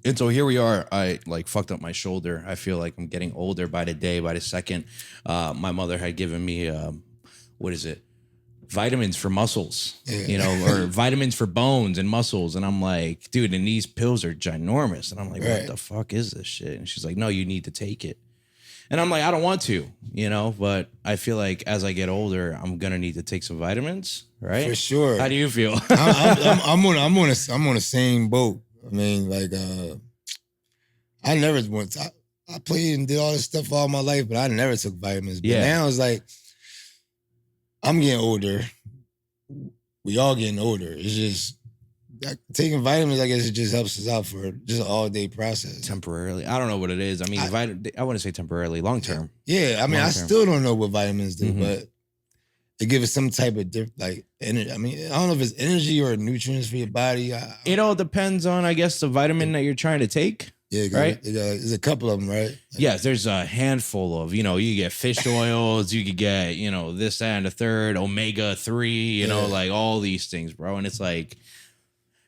And so here we are. I like fucked up my shoulder. I feel like I'm getting older by the day, by the second. My mother had given me, what is it? Vitamins for muscles, or vitamins for bones and muscles. And I'm like, dude, and these pills are ginormous. And I'm like, what the fuck is this shit? And she's like, no, you need to take it. And I'm like, I don't want to, but I feel like as I get older, I'm going to need to take some vitamins, right? For sure. How do you feel? I'm on the same boat. I mean, like, I never went. I played and did all this stuff all my life, but I never took vitamins. But now it's like I'm getting older. We all getting older. It's just taking vitamins. I guess it just helps us out for just an all day process. Temporarily, I don't know what it is. I mean, I want to say temporarily, long term. Yeah, I mean, I still don't know what vitamins do, but they give us some type of energy. I mean, I don't know if it's energy or nutrients for your body. It all depends on, I guess, the vitamin that you're trying to take. Yeah, right. There's a couple of them, right? Yes, there's a handful of, you get fish oils, you could get, this, that, and the third, omega-3, like all these things, bro. And it's like,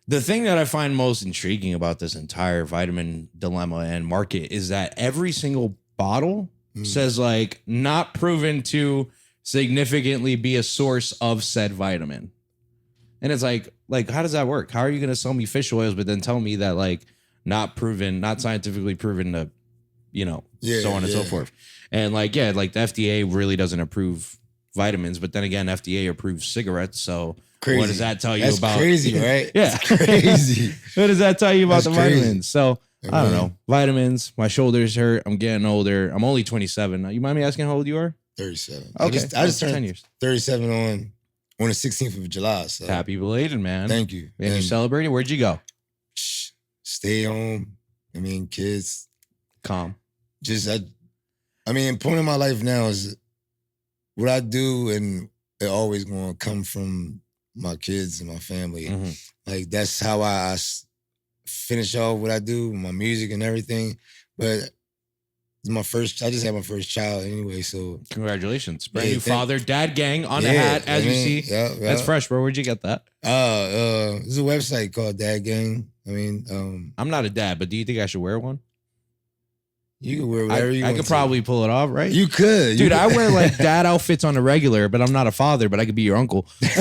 the thing that I find most intriguing about this entire vitamin dilemma and market is that every single bottle says like not proven to significantly be a source of said vitamin. And it's like, how does that work? How are you going to sell me fish oils, but then tell me that like not scientifically proven to, so on and so forth. And like, the FDA really doesn't approve vitamins, but then again, FDA approves cigarettes. So what does that tell you about? Crazy, right? Yeah. Crazy. What does that tell you about the vitamins? So I don't know. Vitamins, my shoulders hurt. I'm getting older. I'm only 27. You mind me asking how old you are? 37. Okay. I just turned 10 years. 37 on the 16th of July. So. Happy belated, man. Thank you. And you celebrating? Where'd you go? Stay home. I mean, kids. Calm. The point of my life now is what I do, and it always going to come from my kids and my family. Like, that's how I finish off what I do, my music and everything. But I just had my first child anyway, so. Congratulations. Brand new father, dad gang on the hat, as you see. Yeah. That's fresh, bro. Where'd you get that? There's a website called Dad Gang. I mean, I'm not a dad, but do you think I should wear one? You can wear whatever you want. I could probably pull it off, right? You could. Dude, I wear like dad outfits on a regular, but I'm not a father, but I could be your uncle. That's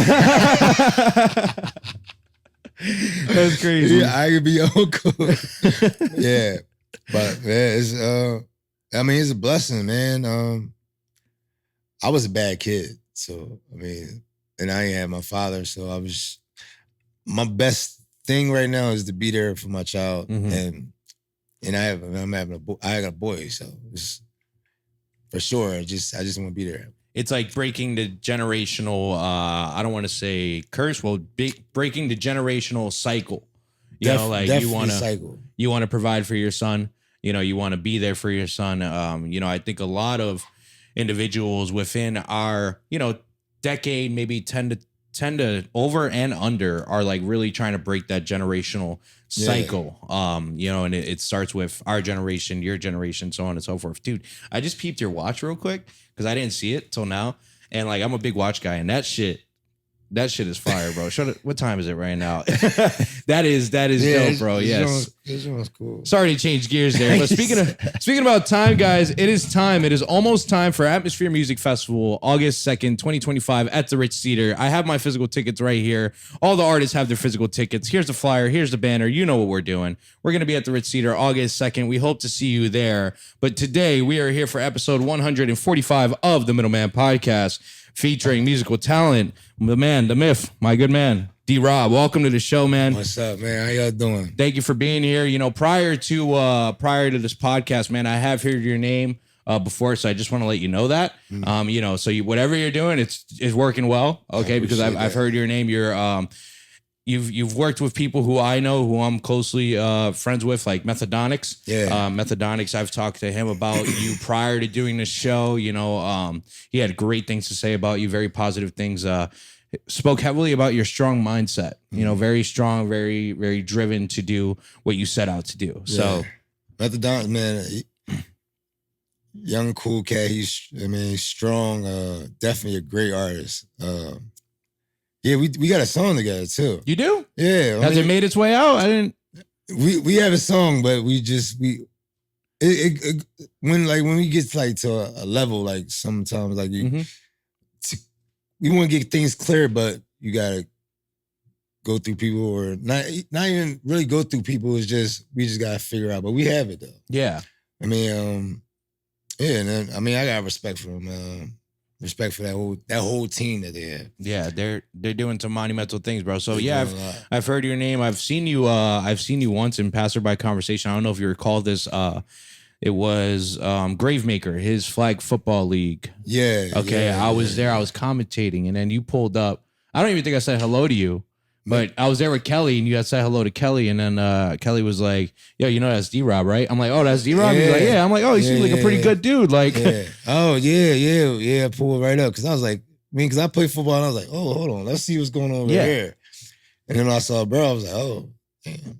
crazy. Yeah, I could be your uncle. Yeah. But man, it's a blessing, man. I was a bad kid. So, and I ain't had my father. So my best thing right now is to be there for my child. And I got a boy, so it's, for sure, I just want to be there. It's like breaking the generational, I don't want to say curse, breaking the generational cycle. You want to provide for your son. You want to be there for your son. I think a lot of individuals within our, decade, maybe 10 to over and under, are like really trying to break that generational cycle. And it starts with our generation, your generation, so on and so forth. Dude, I just peeped your watch real quick because I didn't see it till now. And like, I'm a big watch guy, and that shit is fire, bro. What time is it right now? that is dope, bro. Yes. This one's cool. Sorry to change gears there, but speaking about time, guys, it is time. It is almost time for Atmosphere Music Festival, August 2nd, 2025 at the Ritz Theater. I have my physical tickets right here. All the artists have their physical tickets. Here's the flyer. Here's the banner. You know what we're doing. We're going to be at the Ritz Theater August 2nd. We hope to see you there. But today we are here for episode 145 of the Middleman Podcast, featuring musical talent, the man, the myth, my good man, Drob. Welcome to the show, man. What's up, man? How y'all doing? Thank you for being here. Prior to this podcast, man, I have heard your name before, so I just want to let you know that. So whatever you're doing, it's working well. Okay, because I've heard your name. You've worked with people who I know, who I'm closely friends with, like Methodonics. Yeah. Methodonics, I've talked to him about you prior to doing this show. He had great things to say about you, very positive things. Spoke heavily about your strong mindset. Very strong, very, very driven to do what you set out to do. Yeah. So Methodonics, man, young, cool cat. He's strong, definitely a great artist. Yeah, we got a song together too. You do? Yeah. Has it made its way out? I didn't. we have a song, but when we get like to a level, like sometimes like we want to get things clear, but you gotta go through people, or not even really go through people. It's just we just gotta figure out. But we have it though. Yeah. I mean, yeah, and then, I mean, I got respect for them. Respect for that whole team that they have. Yeah, they're doing some monumental things, bro. So yeah, I've heard your name. I've seen you once in passerby conversation. I don't know if you recall this. It was Gravemaker, his flag football league. Yeah. Okay, yeah, I was there. I was commentating, and then you pulled up. I don't even think I said hello to you. But I was there with Kelly, and you had said hello to Kelly, and then Kelly was like, "Yo, you know that's Drob, right?" I'm like, "Oh, that's Drob." Yeah. He's like, "Yeah." I'm like, "Oh, he seems like a pretty good dude." Like, oh yeah, pull it right up because I was like, because I play football, and I was like, "Oh, hold on, let's see what's going on over here." And then when I saw bro, I was like, "Oh, damn.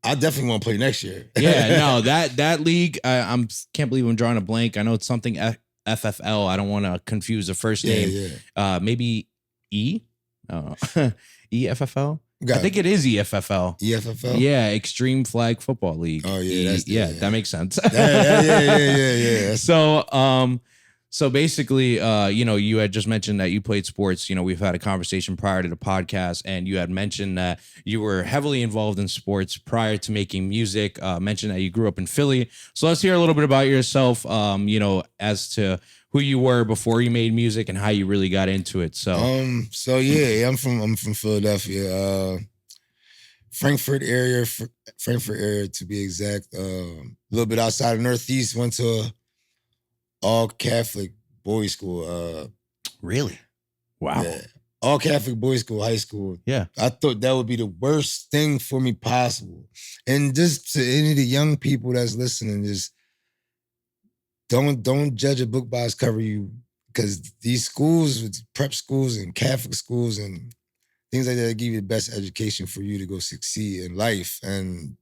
I definitely want to play next year." Yeah, no, that league, I can't believe I'm drawing a blank. I know it's something FFL. I don't want to confuse the first name. Yeah. Maybe E. EFFL? I think it is EFFL. EFFL? Yeah, Extreme Flag Football League. Oh, yeah. That makes sense. Yeah. So basically, you had just mentioned that you played sports. We've had a conversation prior to the podcast, and you had mentioned that you were heavily involved in sports prior to making music, mentioned that you grew up in Philly. So let's hear a little bit about yourself, as to who you were before you made music and how you really got into it. So, I'm from Philadelphia, Frankfurt area to be exact. A little bit outside of Northeast. Went to a all Catholic boys school. Really? Wow. Yeah. All Catholic boys school, high school. Yeah. I thought that would be the worst thing for me possible. And just to any of the young people that's listening, just don't judge a book by its cover, because these schools, prep schools and Catholic schools and things like that, give you the best education for you to go succeed in life. And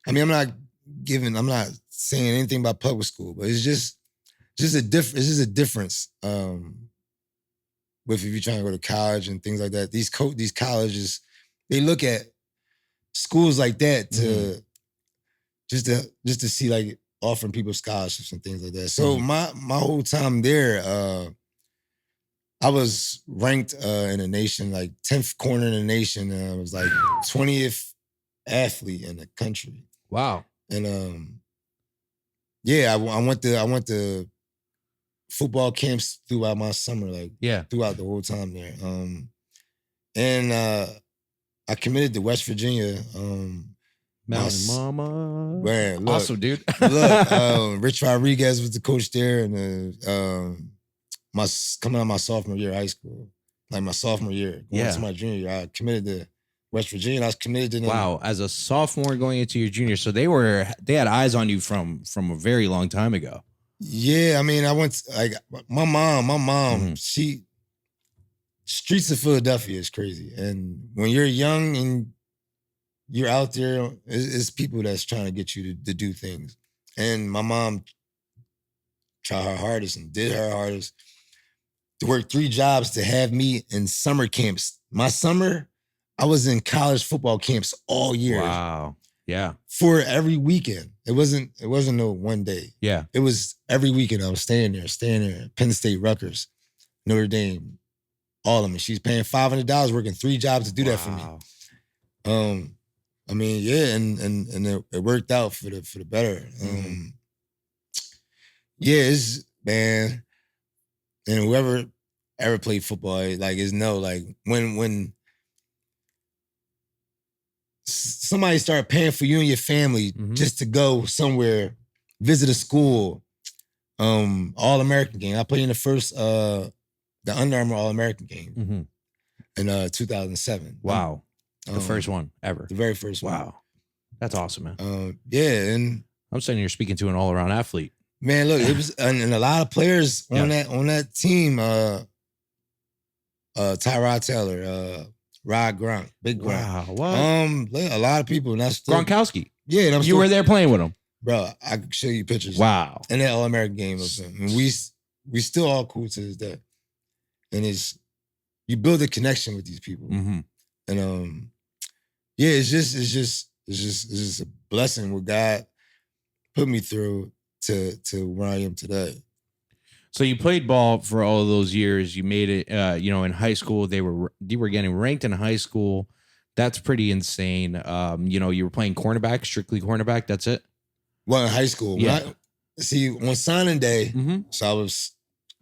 I mean, I'm not saying anything about public school, but it's just a difference. With if you're trying to go to college and things like that, these colleges, they look at schools like that to just to see like offering people scholarships and things like that. So my whole time there, I was ranked in the nation, like 10th corner in the nation. I was like 20th athlete in the country. Wow. And I went to football camps throughout my summer, throughout the whole time there. And I committed to West Virginia. Mountain Mama. Man, look, awesome, dude. Look, Rich Rodriguez was the coach there, and coming out my sophomore year of high school, like my sophomore year, going into my junior year, I committed to West Virginia. And I was committed to them. Wow, as a sophomore going into your junior, so they had eyes on you from a very long time ago. Yeah, I mean, I went like my mom, she streets of Philadelphia is crazy, and when you're young and you're out there, it's people that's trying to get you to do things. And my mom tried her hardest and did her hardest to work 3 jobs to have me in summer camps. My summer, I was in college football camps all year. Wow. Yeah. For every weekend. It wasn't no one day. Yeah. It was every weekend I was staying there. Penn State, Rutgers, Notre Dame, all of them. She's paying $500 working 3 jobs to do that for me. I mean, yeah, and it worked out for the better. Yeah, it's, man, and whoever ever played football, like, when somebody started paying for you and your family just to go somewhere, visit a school, All-American game. I played in the first, the Under Armour All-American game in 2007. Wow. The first one ever. The very first one. Wow. That's awesome, man. Yeah, and I'm saying you're speaking to an all-around athlete. Man, look, it was and a lot of players on that team, Tyrod Taylor, Rod Gronk, Big Gronk. Wow, what? A lot of people. And that's Gronkowski. Yeah, and you were there playing with him. Bro, I could show you pictures. Wow. And that All-American game of him. And we still all cool to this day. And you build a connection with these people. Mm-hmm. And yeah, it's just a blessing what God put me through to where I am today. So you played ball for all of those years. You made it, in high school. You were getting ranked in high school. That's pretty insane. You were playing cornerback, strictly cornerback. That's it. Well, in high school, on signing day, so I was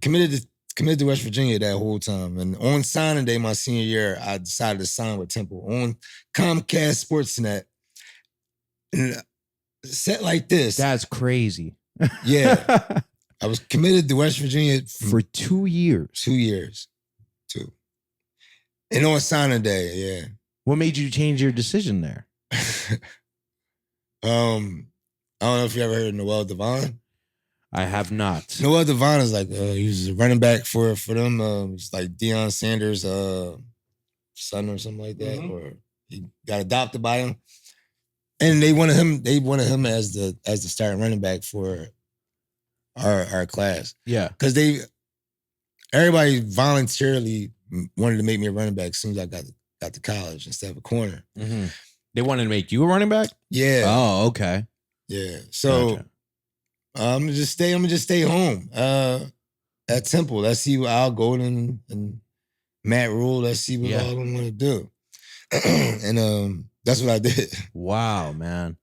committed to West Virginia that whole time, and on signing day, my senior year, I decided to sign with Temple on Comcast Sportsnet. And set like this. That's crazy. Yeah. I was committed to West Virginia for 2 years. 2 years. 2. And on signing day, yeah. What made you change your decision there? I don't know if you ever heard of Noel Devon. I have not. Noel Devon is like he was a running back for them. It's like Deion Sanders' son or something like that, or he got adopted by him. And they wanted him as the starting running back for our class. Yeah, because everybody voluntarily wanted to make me a running back as soon as I got to college instead of a corner. Mm-hmm. They wanted to make you a running back? Yeah. Oh, okay. Yeah. So gotcha. I'm gonna just stay home at Temple. Let's see what Al Golden and Matt Rule. Let's see what all of them want to do. And that's what I did. Wow, man.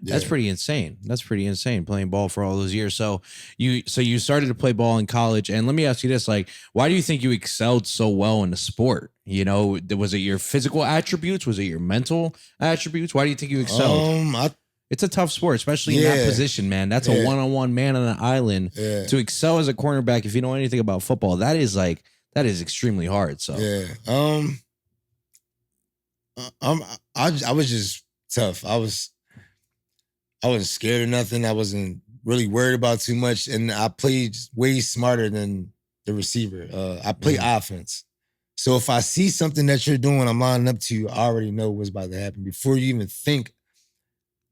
Yeah. That's pretty insane. That's pretty insane, playing ball for all those years. So you started to play ball in college. And let me ask you this, like, why do you think you excelled so well in the sport? Was it your physical attributes? Was it your mental attributes? Why do you think you excelled? It's a tough sport, especially in that position, man. That's a one-on-one man on an island. Yeah. To excel as a cornerback, if you know anything about football, that is extremely hard. So I was just tough. I wasn't scared of nothing. I wasn't really worried about too much. And I played way smarter than the receiver. I play offense. So if I see something that you're doing, I'm lining up to you, I already know what's about to happen. Before you even think,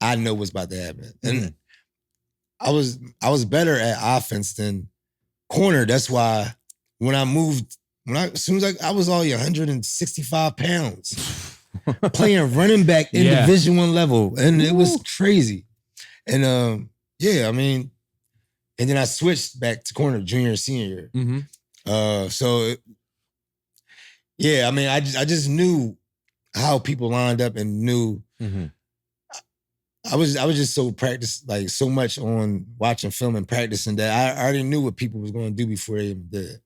I know what's about to happen. And I was better at offense than corner. That's why when I moved, as soon as I was already 165 pounds, playing running back in Division I level. And it was crazy. And and then I switched back to corner junior and senior year. I just knew how people lined up and knew. I was just so practiced, like so much on watching film and practicing that I already knew what people was going to do before they even did it.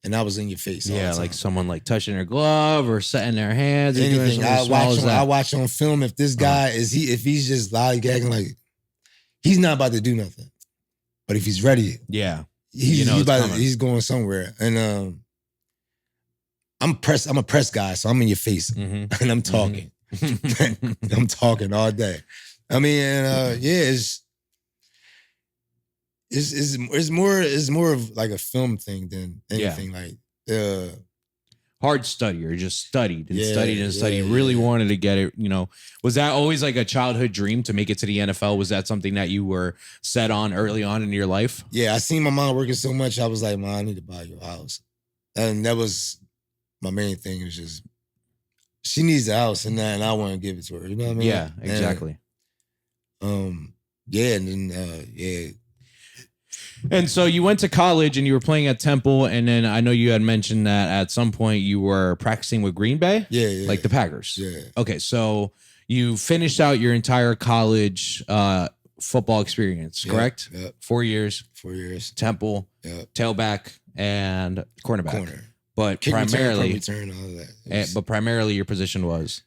And I was in your face. Yeah, like someone like touching their glove or setting their hands. Anything. I watch on film if this guy if he's just lollygagging, like he's not about to do nothing. But if he's ready, he's going somewhere. And I'm a press guy, so I'm in your face and I'm talking. I'm talking all day. I mean, and it's more of like a film thing than anything. Like hard studier, just studied and studied and studied. Really wanted to get it. Was that always like a childhood dream to make it to the NFL? Was that something that you were set on early on in your life? Yeah, I seen my mom working so much. I was like, Mom, I need to buy you a house, and that was my main thing. Was just she needs a house, and I want to give it to her. You know what I mean? Yeah, exactly. And so you went to college and you were playing at Temple, and then I know you had mentioned that at some point you were practicing with Green Bay, like the Packers. Yeah. Okay, so you finished out your entire college football experience, correct? Yep. 4 years. 4 years. Temple, tailback, and cornerback. Corner. But Kick primarily, return, all of that. But primarily your position was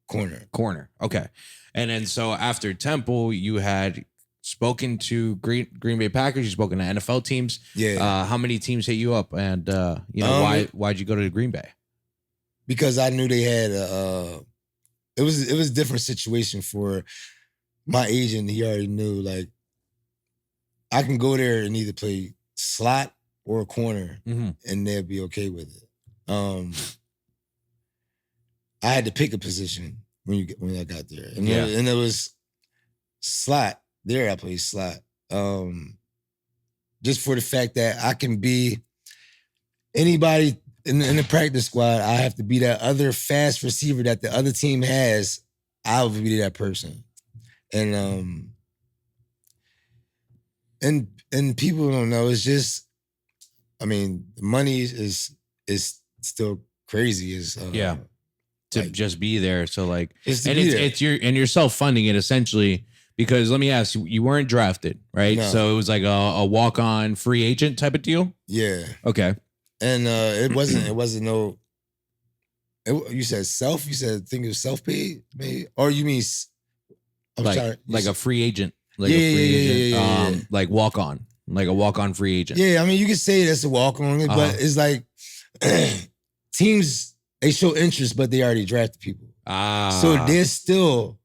corner. Okay. And then so after Temple, you had spoken to Green Bay Packers. You spoken to NFL teams. Yeah. How many teams hit you up? And why'd you go to Green Bay? Because I knew they had it was a different situation for my agent. He already knew, like, I can go there and either play slot or corner, and they'll be okay with it. I had to pick a position when I got there, and it was slot. There, I played slot. Just for the fact that I can be anybody in the practice squad. I have to be that other fast receiver that the other team has I would be that person. And and people don't know. It's just, I mean, money is still crazy. Is to just be there. So like, and you're self-funding it essentially, because let me ask you weren't drafted, right? No. So it was like a walk-on free agent type of deal. Yeah. Okay. And it wasn't no. You said self. You said think it was self-paid, maybe, or you mean? Like a free agent. Like a free agent. Like walk-on. Like a walk-on free agent. Yeah, I mean, you could say that's a walk-on, but it's like teams. They show interest, but they already drafted people. So they're still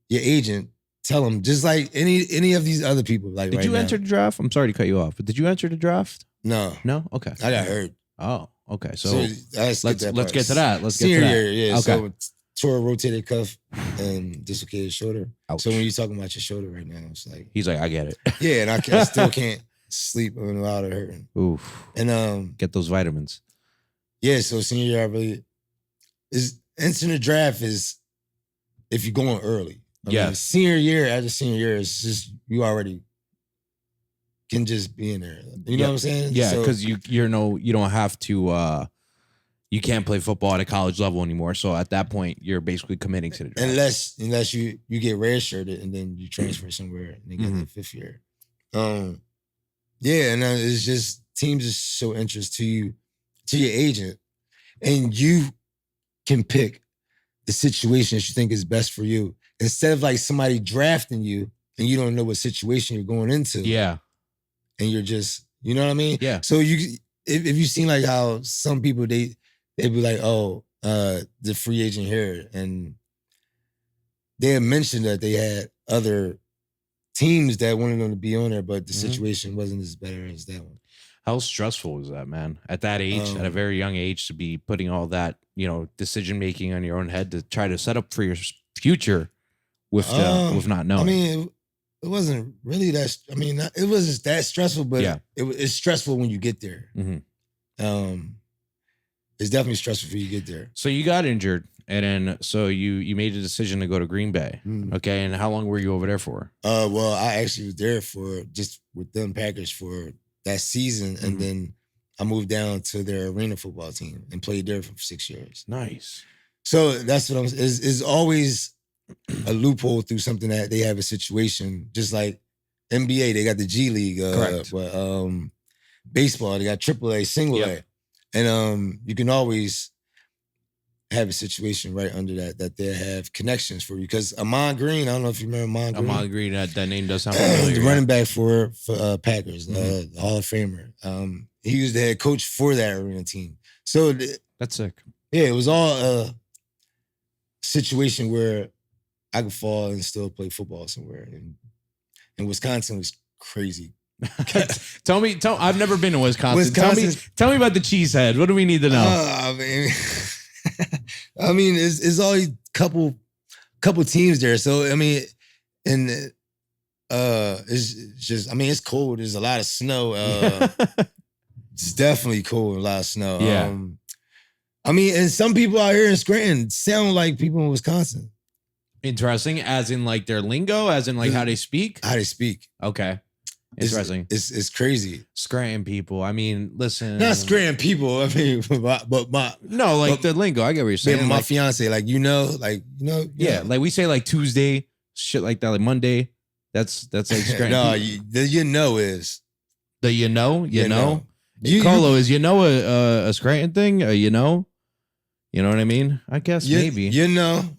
your agent. Tell them, just like any of these other people. Like, did you enter the draft? I'm sorry to cut you off, but did you enter the draft? No. Okay. I got hurt. Oh, okay. So let's get to that. Senior year, yeah. Okay. So tore a rotated cuff and dislocated shoulder. Ouch. So when you're talking about your shoulder right now, it's like he's like, I get it. Yeah, and I still can't sleep when a lot of hurting. Oof. And get those vitamins. Yeah, so senior year, I really is entering the draft is if you're going early. I mean, senior year, after senior year, it's just you already can just be in there. You know what I'm saying? Yeah, because you don't have to. You can't play football at a college level anymore. So at that point, you're basically committing to the draft. Unless you get redshirted and then you transfer somewhere and they get the 5th year. Yeah, and it's just teams just show interest to you, to your agent, and you can pick the situation that you think is best for you instead of like somebody drafting you and you don't know what situation you're going into. Yeah, and you're just, you know what I mean? Yeah. So if you seen like how some people they'd be like, oh, the free agent here, and they had mentioned that they had other teams that wanted them to be on there, but the situation wasn't as better as that one. How stressful is that, man? At that age, at a very young age, to be putting all that, decision making on your own head to try to set up for your future with not knowing. I mean, it wasn't really that. I mean, it wasn't that stressful, but it's stressful when you get there. It's definitely stressful when you get there. So you got injured, and then so you made a decision to go to Green Bay. Okay, and how long were you over there for? Well, I actually was there for just with them Packers for that season, and then I moved down to their arena football team and played there for 6 years. Nice. So that's what is always a loophole through something that they have a situation, just like NBA, they got the G League. Correct. But baseball, they got AAA, single A. And you can always have a situation right under that they have connections for you. Because Ahman Green, I don't know if you remember Ahman Green. Ahman Green, that name does sound familiar. The running back for Packers, Hall of Famer. He was the head coach for that arena team. So that's sick. Yeah, it was all a situation where I could fall and still play football somewhere. And Wisconsin was crazy. Tell me, I've never been to Wisconsin. Tell me about the Cheesehead. What do we need to know? I mean, it's always couple teams there. So I mean, and it's just, I mean, it's cold. There's a lot of snow. It's definitely cold, a lot of snow. Yeah. I mean, and some people out here in Scranton sound like people in Wisconsin. Interesting, as in like their lingo, as in like how they speak. How they speak. Okay. Interesting. It's crazy. Scranton people. I mean, listen. Not Scranton people. I mean, but the lingo. I get what you're saying. Yeah, my fiance, Yeah, like we say like Tuesday, shit like that, like Monday. That's like Scranton. No, the is the you know. Colo is a Scranton thing. You know what I mean? I guess maybe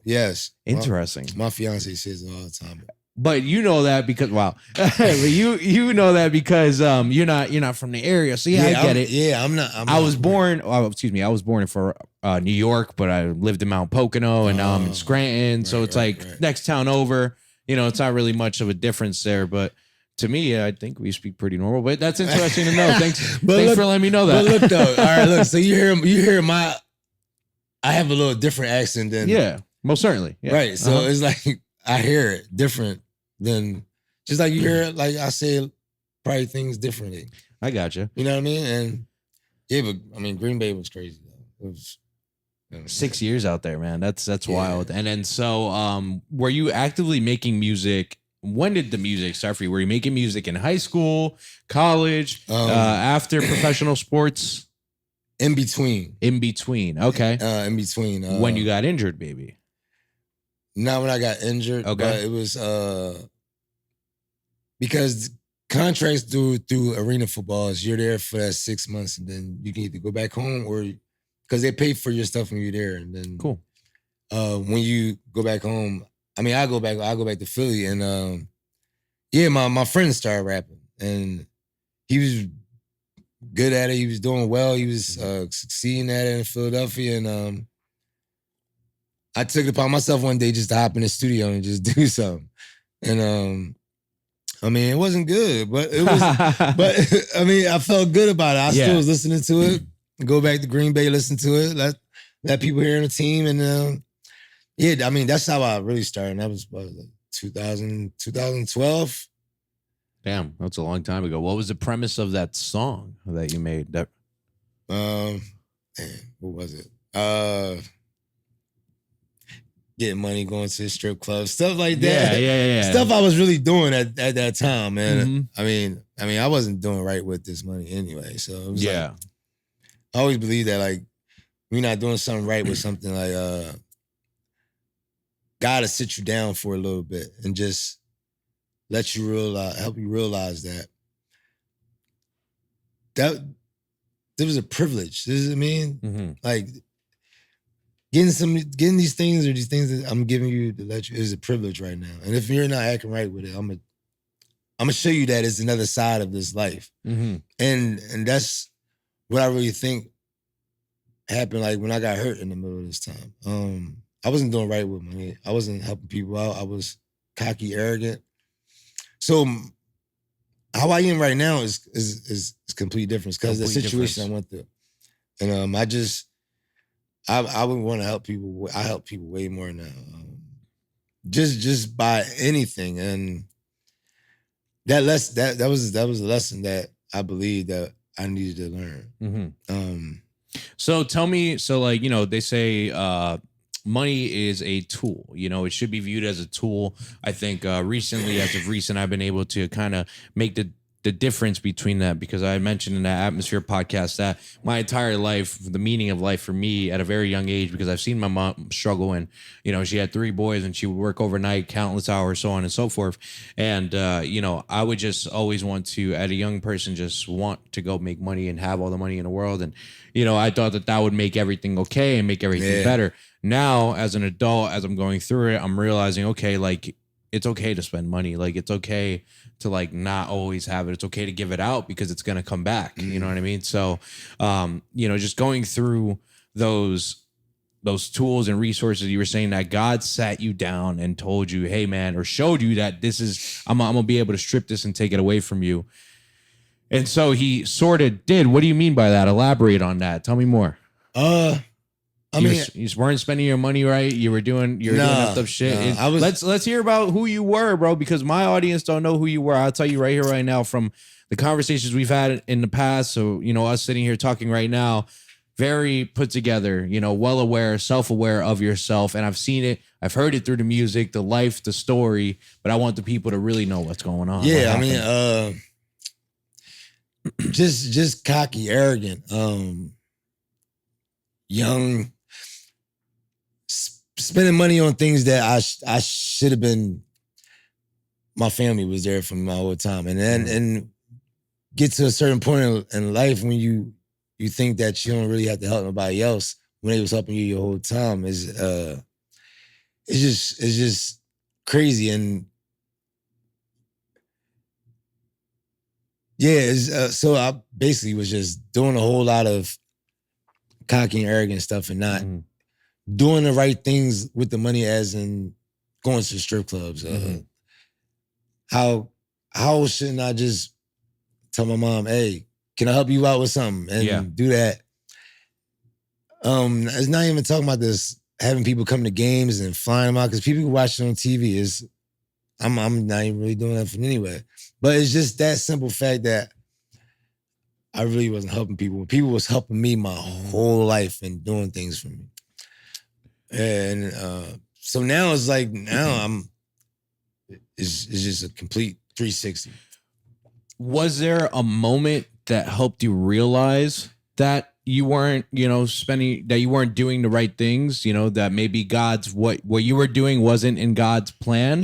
yes. Interesting. My fiance says it all the time. But you know that because you know that because you're not from the area, so I get it. Yeah, I'm not. I was born in New York, but I lived in Mount Pocono, and now I'm in Scranton. So it's next town over. It's not really much of a difference there, but to me, I think we speak pretty normal. But that's interesting to know. Thanks for letting me know that. But look though, all right, look. So you hear my. I have a little different accent than most certainly. Yeah. Right, so it's like. I hear it different than just like you hear it, like I say probably things differently. I got you. You know what I mean? And but I mean Green Bay was crazy though. 6 years out there, man. That's wild. And then so were you actively making music? When did the music start for you? Were you making music in high school, college, after professional sports? In between. In between. Okay. In between. When you got injured, baby. Not when I got injured. Okay. But it was because contracts through arena football is you're there for that 6 months and then you can either go back home or because they pay for your stuff when you're there. And then cool. When you go back home, I mean, I go back to Philly and my friend started rapping and he was good at it. He was doing well. He was succeeding at it in Philadelphia. And I took it upon myself one day just to hop in the studio and just do something. And I mean, it wasn't good, but it was. But I mean, I felt good about it. I still was listening to it. Go back to Green Bay, listen to it. Let people hear in the team, and I mean, that's how I really started. And that was like 2012. Damn, that's a long time ago. What was the premise of that song that you made? That what was it? Getting money, going to the strip club, stuff like that. Yeah. Stuff I was really doing at that time, man. Mm-hmm. I mean, I wasn't doing right with this money anyway. So it was like, I always believe that like we're not doing something right with something like gotta sit you down for a little bit and just let you realize, help you realize that there was a privilege. You know what I mean? Mm-hmm. Like getting these things or these things that I'm giving you to let you is a privilege right now. And if you're not acting right with it, I'm gonna show you that it's another side of this life. Mm-hmm. And that's what I really think happened. Like when I got hurt in the middle of this time, I wasn't doing right with money. I wasn't helping people out. I was cocky, arrogant. So how I am right now is complete difference because the situation I went through. And I would want to help people. I help people way more now. Just by anything. And that was a lesson that I believe that I needed to learn. Mm-hmm. So tell me, they say money is a tool. It should be viewed as a tool. I think as of recent, I've been able to kind of make the difference between that because I mentioned in that Atmosphere podcast that my entire life, the meaning of life for me at a very young age, because I've seen my mom struggle and, she had 3 boys and she would work overnight, countless hours, so on and so forth. And, I would just always want to, at a young person, just want to go make money and have all the money in the world. And, I thought that would make everything okay and make everything better. Now, as an adult, as I'm going through it, I'm realizing, okay, like, it's okay to spend money. Like, it's okay to like not always have it. It's okay to give it out because it's going to come back. You know what I mean? So, just going through those tools and resources, you were saying that God sat you down and told you, hey man, or showed you that I'm going to be able to strip this and take it away from you. And so he sort of did. What do you mean by that? Elaborate on that. Tell me more. You weren't spending your money right. You were doing up stuff shit. Let's hear about who you were, bro, because my audience don't know who you were. I'll tell you right here, right now, from the conversations we've had in the past. So, us sitting here talking right now, very put together, well aware, self-aware of yourself. And I've seen it. I've heard it through the music, the life, the story, but I want the people to really know what's going on. Yeah, I mean, just cocky, arrogant, young, spending money on things that I should have been. My family was there for me my whole time, and then and get to a certain point in life when you think that you don't really have to help nobody else when they was helping you your whole time it's just crazy. And so I basically was just doing a whole lot of cocky and arrogant stuff and not doing the right things with the money, as in going to strip clubs. How shouldn't I just tell my mom, hey, can I help you out with something? And do that. It's not even talking about this, having people come to games and flying them out, because people watch it on TV. I'm not even really doing that for anyway. But it's just that simple fact that I really wasn't helping people. People was helping me my whole life and doing things for me. And so now it's like it's just a complete 360. Was there a moment that helped you realize that you weren't, that you weren't doing the right things, that maybe what you were doing wasn't in God's plan?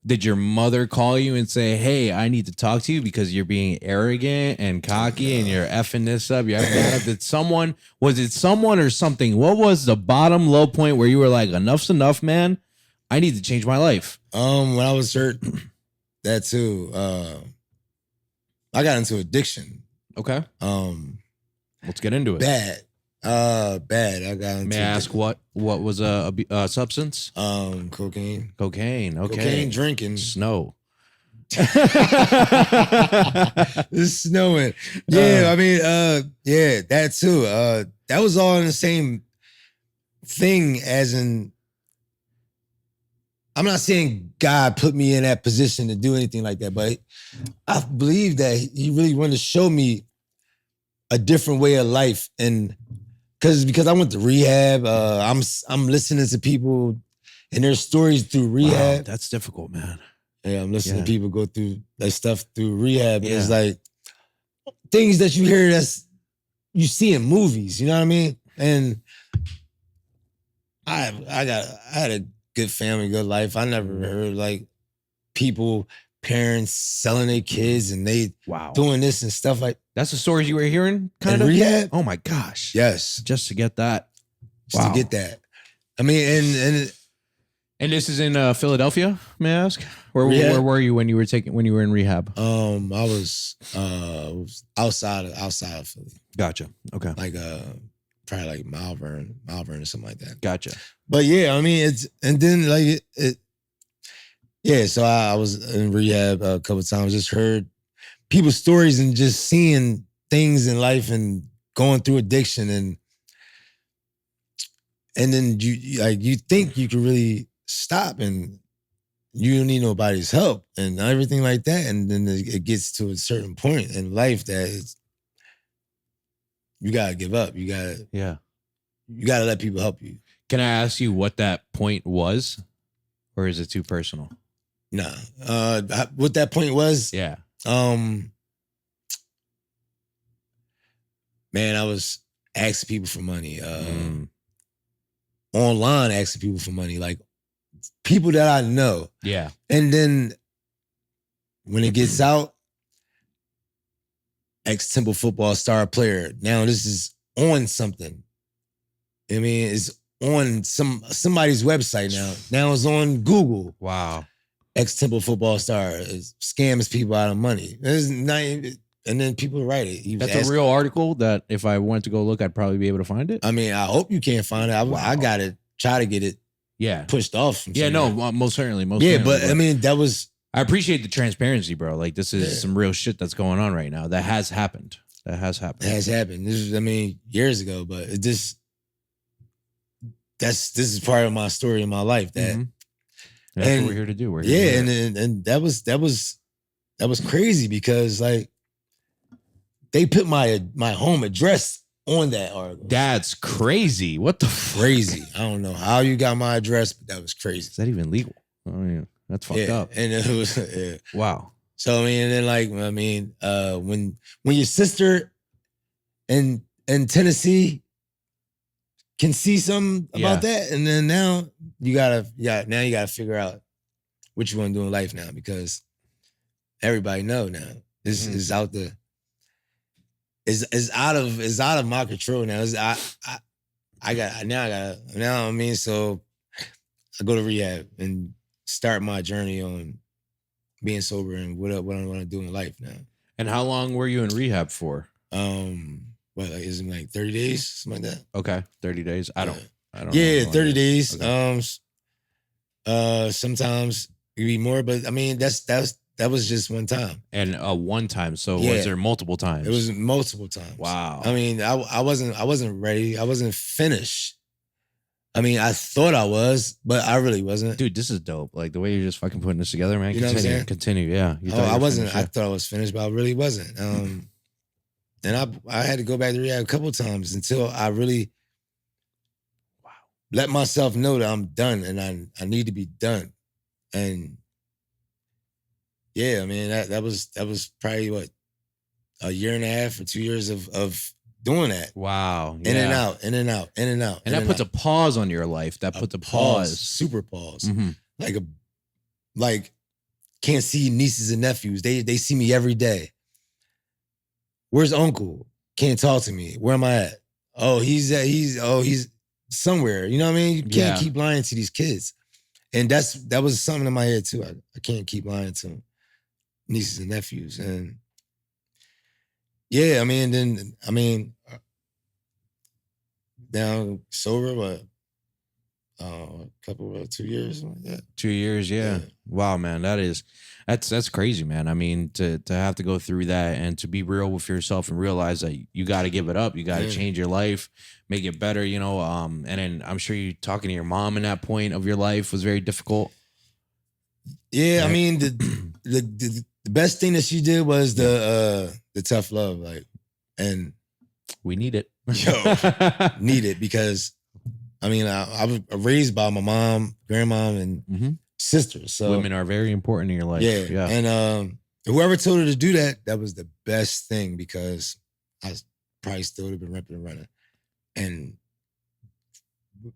Did your mother call you and say, hey, I need to talk to you because you're being arrogant and cocky and you're effing this up? You're effing that up. Was it someone or something? What was the bottom low point where you were like, enough's enough, man? I need to change my life. When I was hurt, that too. I got into addiction. Okay. Let's get into it. Bad. I got into. May I ask what was a substance? Cocaine. Cocaine. Okay. Cocaine drinking. Snow. It's snowing. Yeah, I mean, yeah, that too. That was all in the same thing as in. I'm not saying God put me in that position to do anything like that, but I believe that he really wanted to show me a different way of life. And because I went to rehab, I'm listening to people and their stories through rehab. Wow, that's difficult, man. Yeah, I'm listening to people go through that stuff through rehab. And it's like things that you hear you see in movies, you know what I mean? And I had a good family, good life. I never heard like parents selling their kids and they doing this and stuff like. That's the stories you were hearing, kind of rehab. Oh my gosh! Yes, just to get that. Just to get that. I mean, and this is in Philadelphia. May I ask, where were you when you were in rehab? I was outside of Philly. Gotcha. Okay. Like probably like Malvern or something like that. Gotcha. But yeah, I mean so I was in rehab a couple of times, just heard people's stories and just seeing things in life and going through addiction and then you think you can really stop and you don't need nobody's help and everything like that. And then it gets to a certain point in life that you gotta give up. You gotta let people help you. Can I ask you what that point was? Or is it too personal? Nah. What that point was? Yeah. Man, I was asking people for money. Online asking people for money. Like people that I know. Yeah. And then when it gets out, ex-Temple football star player. Now this is on something. I mean, it's on somebody's website now. Now it's on Google. Wow. Ex-Temple football star scams people out of money. And then people write it. That's a real article that if I wanted to go look, I'd probably be able to find it. I mean, I hope you can't find it. I got to try to get it pushed off. Yeah, no, most certainly. But I mean, that was... I appreciate the transparency, bro. Like, this is some real shit that's going on right now. That has happened. It has happened. This is, years ago, but it just... This is part of my story in my life. That's what we're here to do. And that was crazy because like they put my home address on that article. That's crazy. What the crazy? I don't know how you got my address, but that was crazy. Is that even legal? I mean, that's fucked up. And it was wow. So and then when your sister in Tennessee can see something about that, and then now you gotta figure out what you want to do in life now because everybody know now this is out there. Is out of my control now. So I go to rehab and start my journey on being sober and what I want to do in life now. And how long were you in rehab for? Is it like 30 days? Something like that. Okay. 30 days. I don't know 30 days. Okay. Sometimes it could be more, but I mean that was just one time. And one time. So was there multiple times? It was multiple times. Wow. I mean, I wasn't ready. I wasn't finished. I mean, I thought I was, but I really wasn't. Dude, this is dope. Like the way you're just fucking putting this together, man. You know what I'm saying? Continue. Yeah. I wasn't. I thought I was finished, but I really wasn't. And I had to go back to rehab a couple of times until I really let myself know that I'm done and I need to be done. And yeah, I mean, that was probably what, a year and a half or 2 years of doing that. Wow. In and out, in and out, in and out. And that puts a pause on your life. That puts a pause. Super pause. Mm-hmm. Like can't see nieces and nephews. They see me every day. Where's uncle? Can't talk to me. Where am I at? Oh, he's somewhere. You know what I mean? You can't keep lying to these kids. And that was something in my head too. I can't keep lying to nieces and nephews. And yeah, I mean, down sober, but a couple of 2 years, like that. 2 years, yeah. Wow, man, that's crazy, man. I mean, to have to go through that and to be real with yourself and realize that you got to give it up, you got to change your life, make it better, you know. And then I'm sure you talking to your mom in that point of your life was very difficult. Yeah, right? I mean, the best thing that she did was the tough love, like, and we need it. Need it because. I mean, I was raised by my mom, grandmom, and sisters. So women are very important in your life. Yeah. And whoever told her to do that, that was the best thing because I probably still would have been ripping and running. And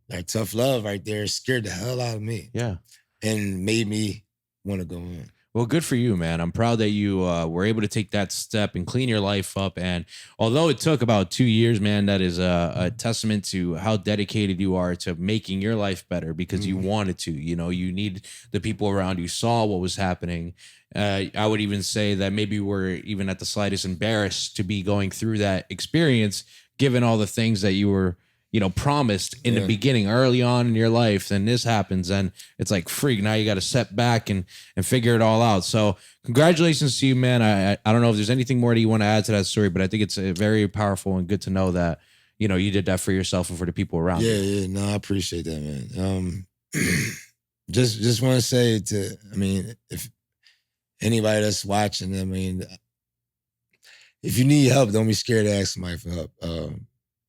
that tough love right there scared the hell out of me. Yeah. And made me want to go on. Well, good for you, man. I'm proud that you were able to take that step and clean your life up. And although it took about 2 years, man, that is a testament to how dedicated you are to making your life better because you wanted to. You know, you need the people around you saw what was happening. I would even say that maybe you were even at the slightest embarrassed to be going through that experience, given all the things that you were, you know, promised in the beginning, early on in your life. Then this happens and it's like, freak, now you got to set back and figure it all out. So congratulations to you, man. I don't know if there's anything more that you want to add to that story, but I think it's very powerful and good to know that, you know, you did that for yourself and for the people around you. Yeah, no, I appreciate that, man. Just want to say I mean, if anybody that's watching, I mean, if you need help, don't be scared to ask somebody for help.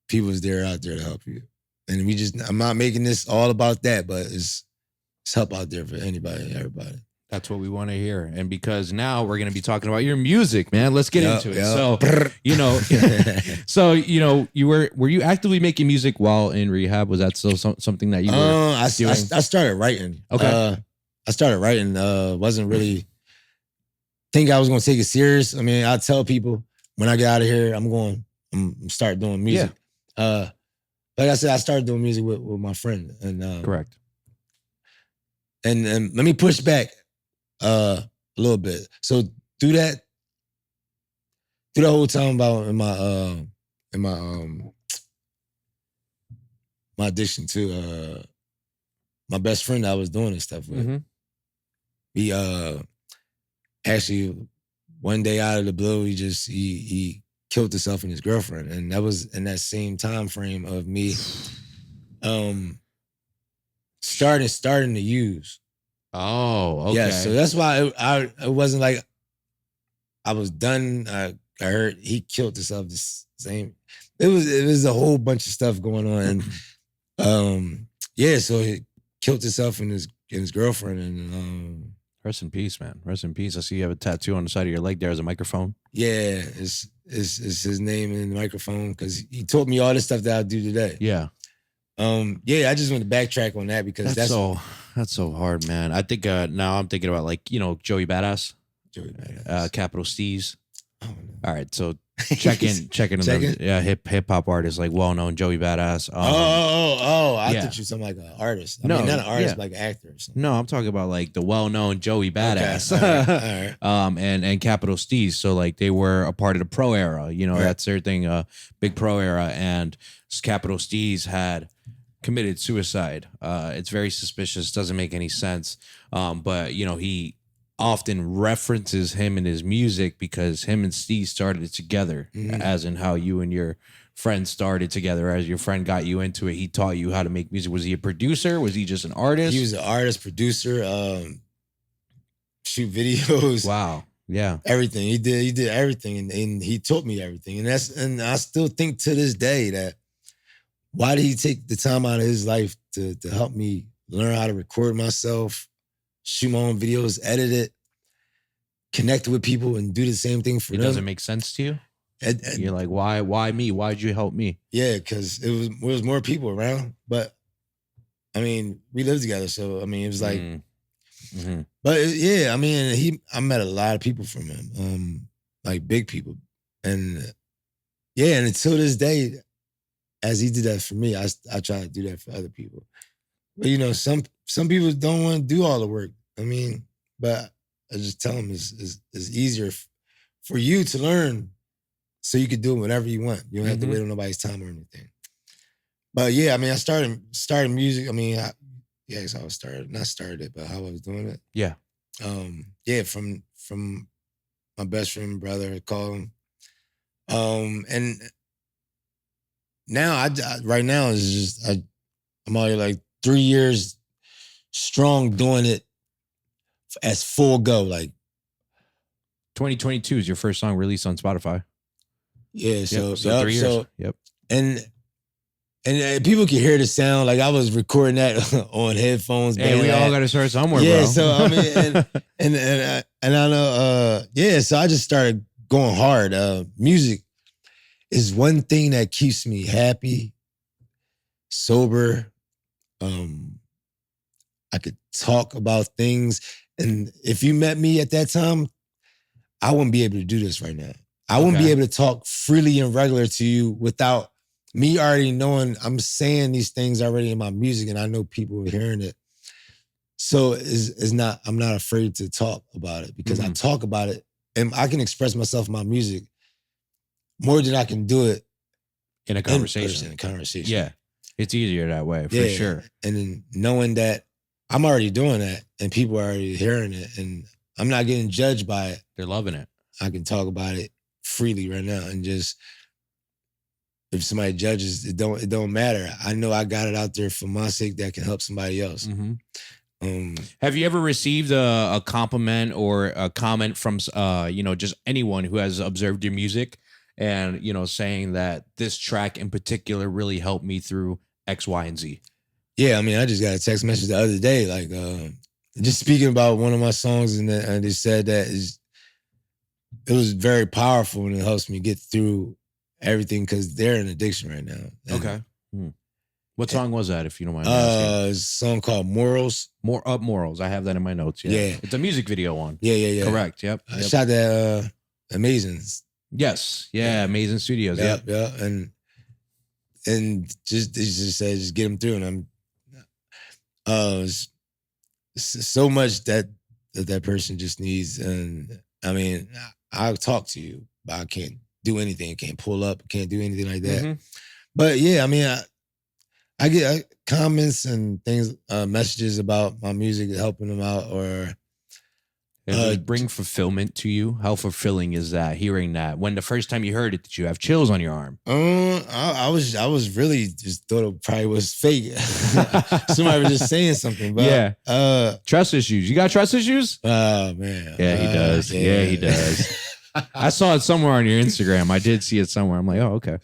People's out there to help you. And I'm not making this all about that, but it's help out there for anybody and everybody. That's what we want to hear. And because now we're going to be talking about your music, man. Let's get into it. So, you know, were you actively making music while in rehab? Was that still something that you were doing? I started writing. Okay. I started writing. Wasn't really think I was going to take it serious. I mean, I tell people when I get out of here, I'm start doing music. Like I said, I started doing music with my friend. And correct. And let me push back a little bit. So through that whole time about in my addiction to my best friend I was doing this stuff with. He actually one day out of the blue, he killed himself and his girlfriend. And that was in that same time frame of me starting to use. Oh, okay. Yeah, so that's why it wasn't like I was done. I heard he killed himself the same. It was a whole bunch of stuff going on. And so he killed himself and his girlfriend. And rest in peace, man. Rest in peace. I see you have a tattoo on the side of your leg there as a microphone. Yeah, it's his name in the microphone because he taught me all this stuff that I do today. Yeah. I just want to backtrack on that because that's so hard, man. I think now I'm thinking about like, you know, Joey Badass. Capital Steez. Oh, no. All right, so checking hip hop artists like well-known Joey Badass. I thought you sound like an artist. I mean, not an artist, like an actor or something. No, I'm talking about like the well-known Joey Badass. Okay. All right. And Capital Steez. So like they were a part of the pro era, you know, that's their thing, big pro era. And Capital Steez had committed suicide. It's very suspicious, doesn't make any sense. But you know, he often references him in his music because him and Steve started it together, as in how you and your friend started together. As your friend got you into it, he taught you how to make music. Was he a producer? Was he just an artist? He was an artist, producer, shoot videos. Wow. Yeah. Everything. He did everything and he taught me everything. And I still think to this day that why did he take the time out of his life to help me learn how to record myself, shoot my own videos, edit it, connect with people, and do the same thing for them? It doesn't make sense to you? You're like, why me? Why'd you help me? Yeah, because it was more people around. But I mean, we lived together, so I mean, it was like, but I mean, I met a lot of people from him, like big people, and and until this day, as he did that for me, I try to do that for other people. But you know, some people don't want to do all the work. I mean, but I just tell them it's easier for you to learn, so you could do it whenever you want. You don't have to wait on nobody's time or anything. But yeah, I mean, I started music. I mean, that's how I started. Not started it, but how I was doing it. Yeah. From my best friend, brother, I call him. And now right now is just I'm already like 3 years strong doing it as full go. Like 2022 is your first song released on Spotify. Yeah, so 3 years. Yep. And people can hear the sound. Like I was recording that on headphones. Hey, we all got to start somewhere, yeah, bro. so I mean, and I know, so I just started going hard. Music is one thing that keeps me happy, sober. I could talk about things, and if you met me at that time, I wouldn't be able to do this right now. I wouldn't be able to talk freely and regular to you without me already knowing I'm saying these things already in my music, and I know people are hearing it. So I'm not afraid to talk about it because I talk about it and I can express myself in my music more than I can do it in a conversation. Yeah. It's easier that way, for sure. And then knowing that I'm already doing that and people are already hearing it and I'm not getting judged by it. They're loving it. I can talk about it freely right now and just, if somebody judges, it don't matter. I know I got it out there for my sake that can help somebody else. Have you ever received a compliment or a comment from just anyone who has observed your music and saying that this track in particular really helped me through X, Y, and Z? Yeah, I mean, I just got a text message the other day, like just speaking about one of my songs, and they said that it was very powerful and it helps me get through everything because they're in addiction right now. Okay. What song was that, if you don't mind asking? It's a song called Morals. Morals. I have that in my notes. Yeah. It's a music video one. Yeah. Correct. Yep. I shot that Amazing. Yes. Yeah. Amazing Studios. Yep. And just said, just get them through. And I'm so much that person just needs. And I mean, I'll talk to you, but I can't do anything. Can't pull up. Can't do anything like that. But yeah, I mean, I get comments and things, messages about my music, helping them out, or does it bring fulfillment to you? How fulfilling is that? Hearing that, when the first time you heard it, did you have chills on your arm? I was really just thought it probably was fake. Somebody was just saying something. But, trust issues. You got trust issues? Oh man. Yeah, he does. Yeah, he does. I saw it somewhere on your Instagram. I did see it somewhere. I'm like, oh, okay.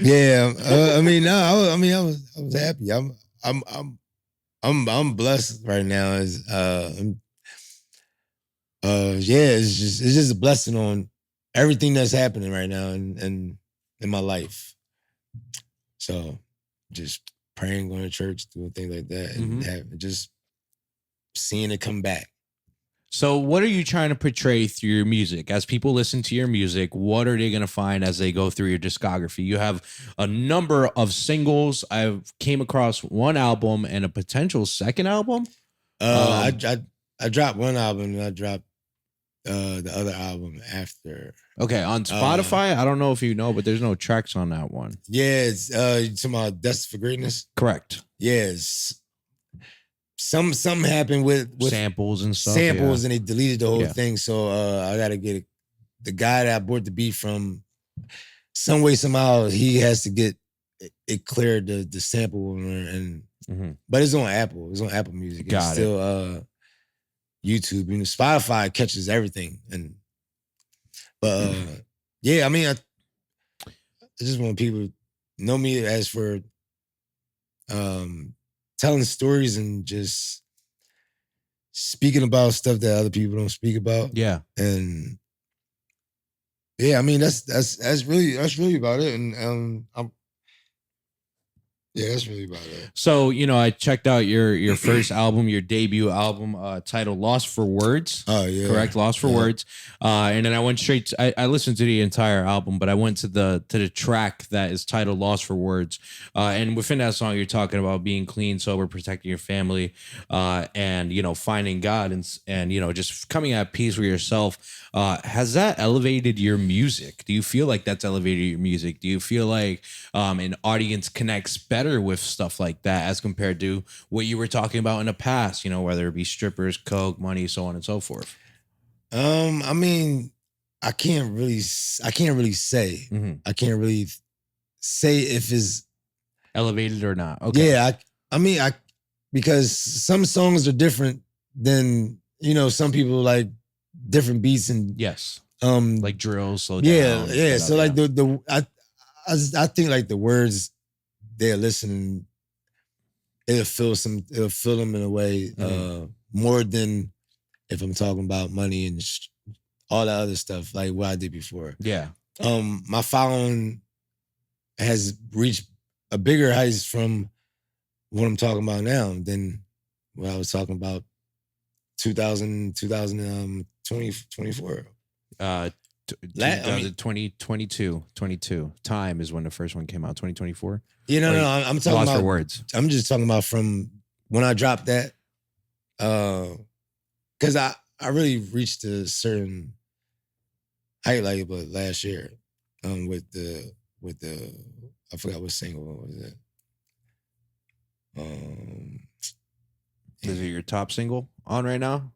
Yeah, I mean, no, I was happy. I'm blessed right now. It's just a blessing on everything that's happening right now in my life. So, just praying, going to church, doing things like that, and just seeing it come back. So what are you trying to portray through your music? As people listen to your music, what are they going to find as they go through your discography? You have a number of singles. I've came across one album and a potential second album. I dropped one album and I dropped the other album after. Okay, on Spotify, I don't know if you know, but there's no tracks on that one. Yeah, it's you talking about Destined for Greatness? Correct. Yes. Something happened with samples and stuff. And they deleted the whole thing. So I gotta get the guy that I bought the beat from. Some way, somehow, he has to get it cleared the sample but it's on Apple. It's on Apple Music. It's still YouTube. You know, Spotify catches everything. But I mean, I just want people know me as for telling stories and just speaking about stuff that other people don't speak about. Yeah. And yeah, I mean that's really about it. And yeah, that's really about it. So, I checked out your first album, your debut album, titled Lost for Words. Oh, yeah. Correct? Lost for Words. And then I went straight I listened to the entire album, but I went to the track that is titled Lost for Words. And within that song, you're talking about being clean, sober, protecting your family, and, finding God and just coming at peace with yourself. Has that elevated your music? Do you feel like that's elevated your music? Do you feel like an audience connects better with stuff like that as compared to what you were talking about in the past, whether it be strippers, coke, money, so on and so forth? I mean, I can't really say. Mm-hmm. I can't really say if it's elevated or not. Okay. Yeah, I mean, because some songs are different than, some people like different beats and yes. Like drills, slow down. Yeah. So like I think like the words they're listening, it'll feel them in a way more than if I'm talking about money and all that other stuff like what I did before. Yeah. My following has reached a bigger heights from what I'm talking about now than what I was talking about 2024. 22. Time is when the first one came out. 2024. No. I'm talking Lost about for Words. I'm just talking about from when I dropped that, because I really reached a certain height like but last year, with the I forgot what single was it. Is it your top single on right now?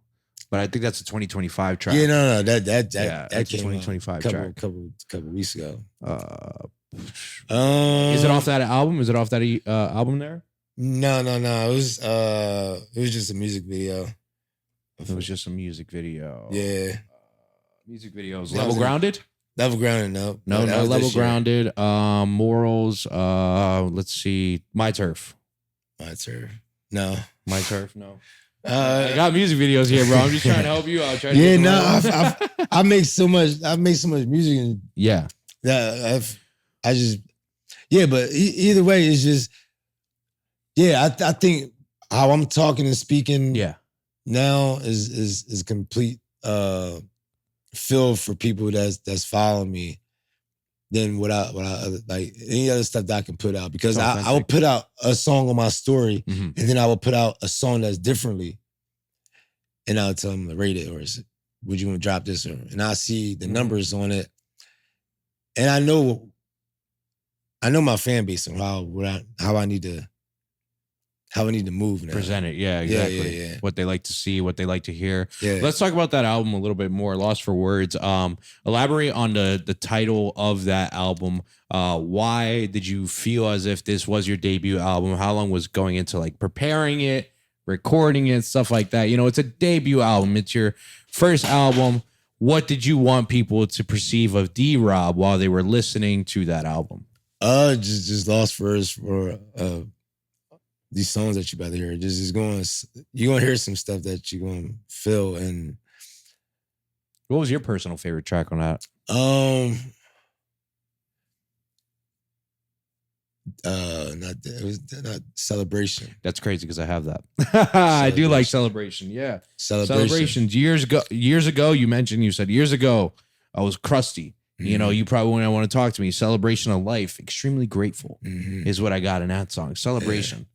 But I think that's a 2025 track. Yeah, no, that came 2025 track. Couple weeks ago. Is it off that album? Is it off that album there? No. It was just a music video. It was just a music video. Yeah. Music videos. Level Grounded? Level Grounded, no. No, not Level Grounded. Morals. Let's see. My Turf. My Turf. No. My Turf, no. I got music videos here, bro. I'm just trying to help you out. I make so much music and yeah. But either way, it's just I think how I'm talking and speaking now is complete feel for people that's following me than what I like any other stuff that I can put out, because I will put out a song on my story and then I will put out a song that's differently and I'll tell them to rate it, or would you want to drop this, and I see the numbers on it and I know my fan base and how I need to move now. Present it. Yeah, exactly. Yeah. What they like to see, what they like to hear. Yeah. Let's talk about that album a little bit more. Lost for Words. Elaborate on the title of that album. Why did you feel as if this was your debut album? How long was going into like preparing it, recording it, stuff like that? It's a debut album. It's your first album. What did you want people to perceive of Drob while they were listening to that album? Just Lost for Words for these songs that you about to hear. You're gonna hear some stuff that you're gonna feel. And what was your personal favorite track on that? It was not Celebration. That's crazy because I have that. I do like Celebration. Yeah, Celebrations. Years ago, you said years ago I was crusty. Mm-hmm. You probably wouldn't want to talk to me. Celebration of life. Extremely grateful is what I got in that song. Celebration. Yeah.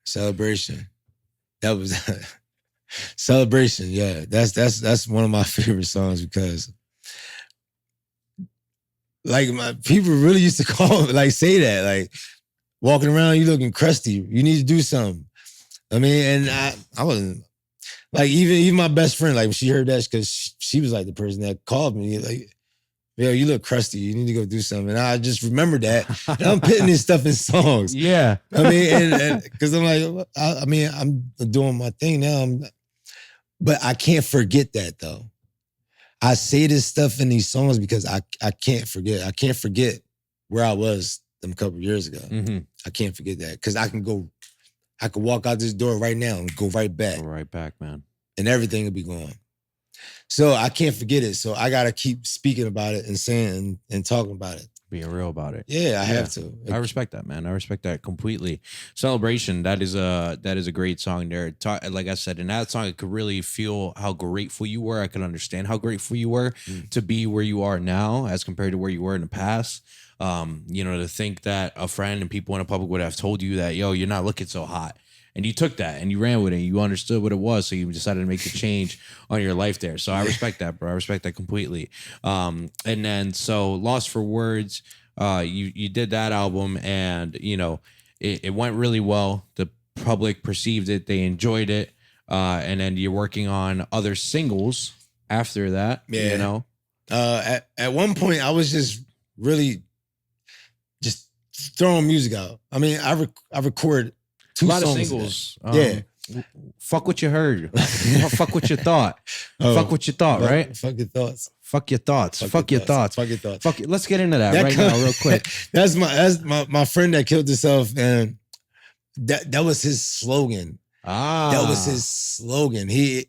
Celebration. That was Celebration. Yeah, that's one of my favorite songs because, like, my people really used to say that, like, walking around, you looking crusty. You need to do something. I mean, and I wasn't like even my best friend, like when she heard that, because she was like the person that called me, like, yo, you look crusty. You need to go do something. And I just remember that. And I'm putting this stuff in songs. Yeah. I mean, and because I'm like, I'm doing my thing now. But I can't forget that though. I say this stuff in these songs because I can't forget. I can't forget where I was them a couple years ago. Mm-hmm. I can't forget that because I could walk out this door right now and go right back. Go right back, man. And everything will be gone. So I can't forget it. So I gotta keep speaking about it and saying and talking about it. Being real about it. Yeah, I have to. I respect that, man. I respect that completely. Celebration, that is a great song there. Like I said, in that song, I could really feel how grateful you were. I could understand how grateful you were to be where you are now as compared to where you were in the past. To think that a friend and people in the public would have told you that, yo, you're not looking so hot. And you took that and you ran with it. You understood what it was. So you decided to make the change on your life there. So I respect that, bro. I respect that completely. And then so Lost for Words, you did that album and, it went really well. The public perceived it. They enjoyed it. And then you're working on other singles after that, At one point, I was just really just throwing music out. I mean, I record two a lot songs of singles. Fuck what you heard. Fuck what you thought. Fuck what you thought, right? Fuck your thoughts. Fuck your thoughts. Fuck your thoughts. Fuck your thoughts. Fuck it. Let's get into that right now, real quick. That's my friend that killed himself, and that was his slogan. That was his slogan. He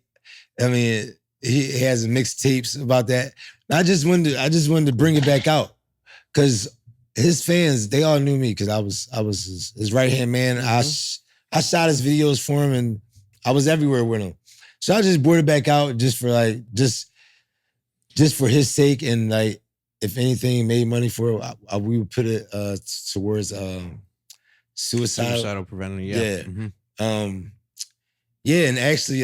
has mixtapes about that. I just wanted to bring it back out because his fans, they all knew me because I was his right hand man. I shot his videos for him and I was everywhere with him. So I just brought it back out just for just for his sake, and like if anything made money for it, we would put it towards suicidal prevention. Yeah. Mm-hmm. And actually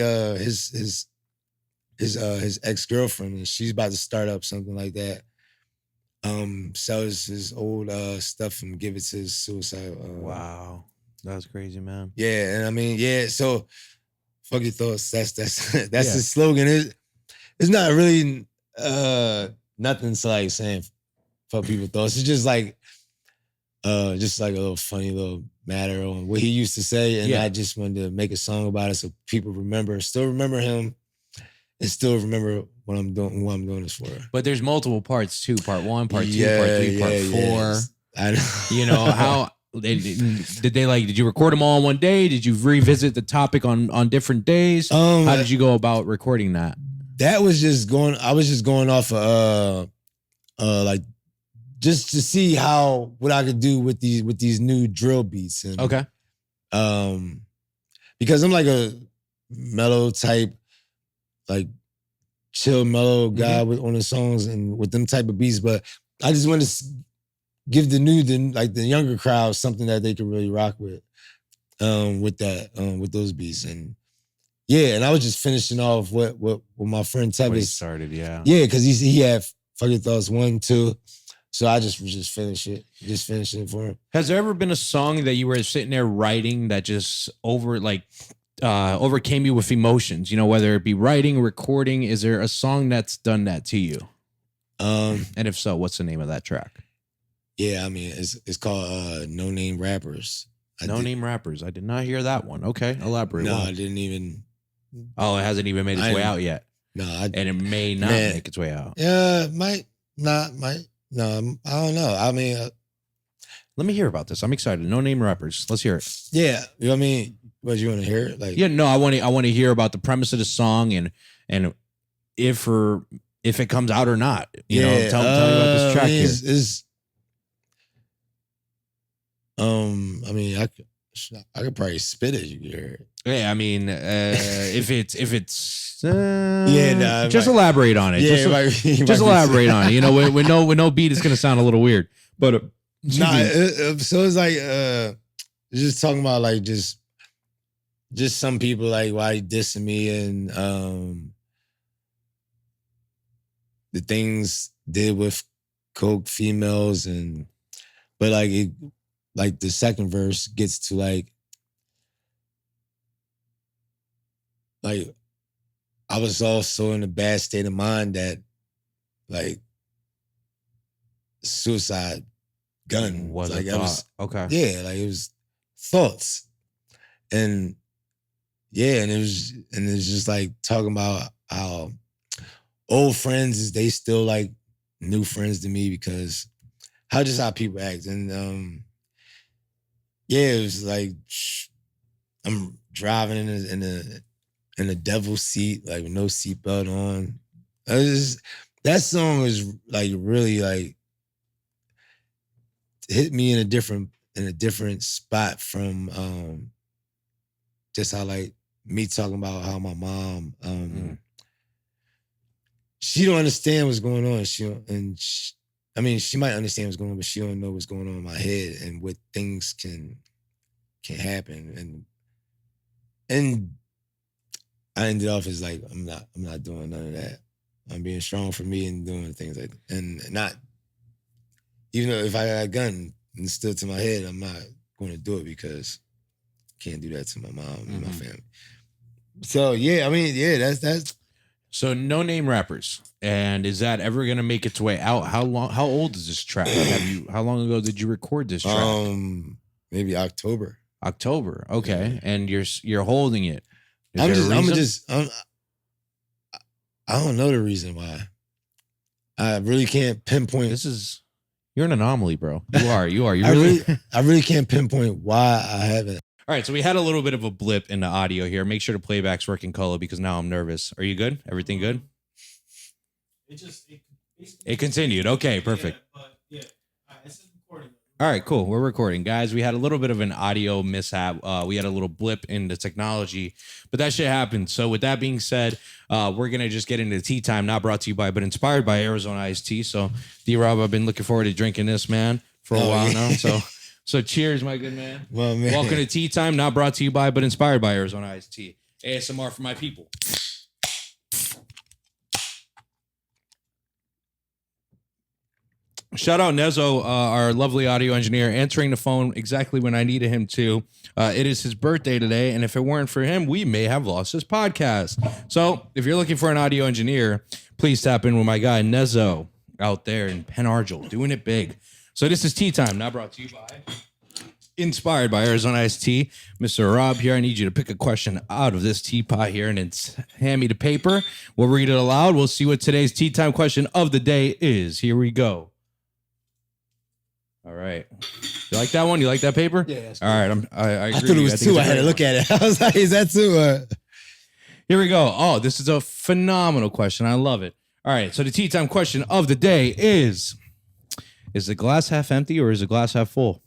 his ex-girlfriend, and she's about to start up something like that. Sells his old stuff and give it to his suicide. Wow. That's crazy, man. Yeah, and so fuck your thoughts. That's his slogan. It's not really nothing to like saying fuck people's thoughts. It's just like a little funny little matter on what he used to say, and I just wanted to make a song about it so people still remember him, and still remember what I'm doing, who I'm doing this for. But there's multiple parts too. Part 1, part 2, part 3, part 4. I know. How did you record them all in one day? Did you revisit the topic on different days? How did you go about recording that? I was just going off of like just to see what I could do with these new drill beats. And, okay. Because I'm like a mellow type, like chill mellow guy on the songs and with them type of beats, but I just wanted to give the younger crowd something that they could really rock with with those beats. And and I was just finishing off what my friend Tevis started, because he had Fuck Your Thoughts 1, 2, so I just finishing it for him. Has there ever been a song that you were sitting there writing that just overcame you with emotions? Whether it be writing, recording. Is there a song that's done that to you? And if so, what's the name of that track? Yeah, it's called No Name Rappers. Name Rappers. I did not hear that one. Okay, elaborate. No, I didn't even. Oh, it hasn't even made its way out yet. No, and it may not make its way out. Yeah, might not. No, I don't know. Let me hear about this. I'm excited. No Name Rappers. Let's hear it. Yeah, what you want to hear? I want to hear about the premise of the song and if it comes out or not. Tell me about this track here. I could probably spit it. You can hear it. Yeah, if it's just elaborate on it. Just elaborate on it. With no beat, it's gonna sound a little weird. But so it's like just talking about like just some people like why dissing me and the things did with coke females but like the second verse gets to like I was also in a bad state of mind that like suicide gun was like a thought. Okay. Yeah, like it was thoughts. And and it was just like talking about how old friends they still like new friends to me because how people act. And yeah, it was like I'm driving in the devil's seat, like with no seatbelt on. That song was like really like hit me in a different spot from just how like me talking about how my mom she don't understand what's going on. I mean, she might understand what's going on, but she don't know what's going on in my head and what things can happen. And I ended off as like, I'm not doing none of that. I'm being strong for me and doing things like that. And not, even though if I got a gun and still to my head, I'm not going to do it because I can't do that to my mom and my family. So yeah, I mean, yeah, that's. So no name rappers. And is that ever going to make its way out? How old is this track? How long ago did you record this track? Maybe October. October. Okay. Yeah. And you're holding it. I don't know the reason why. I really can't pinpoint. You're an anomaly, bro. You are. You I really can't pinpoint why I haven't. All right, so we had a little bit of a blip in the audio here. Make sure the playback's working color because now I'm nervous. Are you good? Everything good? It continued. Okay, perfect. It's recording. All right, cool. We're recording. Guys, we had a little bit of an audio mishap. We had a little blip in the technology, but that shit happened. So with that being said, we're going to just get into tea time, not brought to you by, but inspired by Arizona Iced Tea. So D-Rob, I've been looking forward to drinking this, man, for a while now. So cheers, my good man. Well, man. Welcome to Tea Time, not brought to you by, but inspired by Arizona Iced Tea. ASMR for my people. Shout out Nezo, our lovely audio engineer, answering the phone exactly when I needed him to. It is his birthday today, and if it weren't for him, we may have lost his podcast. So if you're looking for an audio engineer, please tap in with my guy Nezo out there in Penn Argyle, doing it big. So this is Tea Time, not brought to you by, inspired by Arizona Iced Tea. Mr. Rob here, I need you to pick a question out of this teapot here and then hand me the paper. We'll read it aloud. We'll see what today's Tea Time question of the day is. Here we go. All right. You like that one? You like that paper? Yeah. All right. I agree. I thought it was two. I had to look at it. I was like, is that two? Here we go. Oh, this is a phenomenal question. I love it. All right. So the Tea Time question of the day is the glass half empty or is the glass half full?